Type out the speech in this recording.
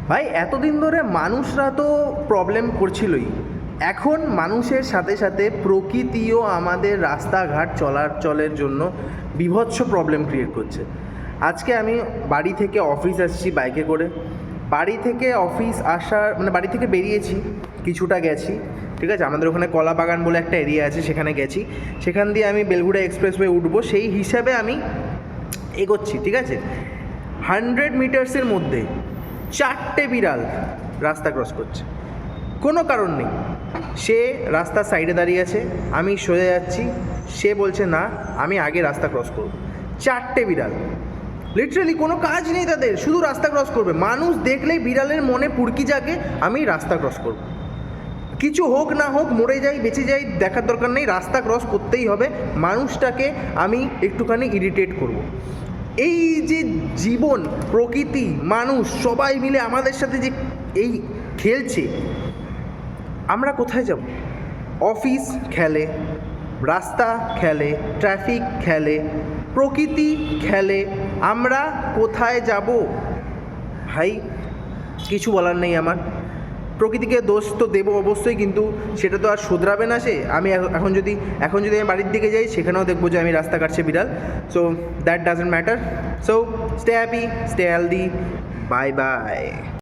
ভাই এতদিন ধরে মানুষরা তো প্রবলেম করছিলই, এখন মানুষের সাথে সাথে প্রকৃতিও আমাদের রাস্তাঘাট চলাচলের জন্য বীভৎস প্রবলেম ক্রিয়েট করছে। আজকে আমি বাড়ি থেকে অফিস আসছি বাইকে করে, বাড়ি থেকে অফিস আসার মানে বাড়ি থেকে বেরিয়েছি, কিছুটা গেছি, ঠিক আছে, আমাদের ওখানে কলাবাগান বলে একটা এরিয়া আছে, সেখানে গেছি, সেখান দিয়ে আমি বেলগুড়া এক্সপ্রেসওয়ে উঠবো, সেই হিসাবে আমি এগোচ্ছি, ঠিক আছে। 100 মিটার্সের মধ্যে 4টে বিড়াল রাস্তা ক্রস করছে, কোনো কারণ নেই। সে রাস্তার সাইডে দাঁড়িয়ে আছে, আমি সোজা যাচ্ছি, সে বলছে না আমি আগে রাস্তা ক্রস করব। 4টে বিড়াল, লিটারালি কোনো কাজ নেই তাদের, শুধু রাস্তা ক্রস করবে। মানুষ দেখলেই বিড়ালের মনে পুরকি জাগে, আমি রাস্তা ক্রস করব, কিছু হোক না হোক, মরে যাই বেঁচে যাই দেখার দরকার নেই, রাস্তা ক্রস করতেই হবে। মানুষটাকে আমি একটুখানি ইরিটেট করব। এই যে জীবন, প্রকৃতি, মানুষ সবাই মিলে আমাদের সাথে যে এই খেলছে, আমরা কোথায় যাব? অফিস খেলে, রাস্তা খেলে, ট্রাফিক খেলে, প্রকৃতি খেলে, আমরা কোথায় যাব? ভাই কিছু বলার নেই আমার। প্রকৃতিকে দোষ তো দেবো অবশ্যই, কিন্তু সেটা তো আর শোধরাবে না সে। আমি এখন যদি আমি বাড়ির দিকে যাই, সেখানেও দেখবো যে আমি রাস্তা কাটছে বিড়াল। So that doesn't matter. So stay happy, stay healthy, bye bye.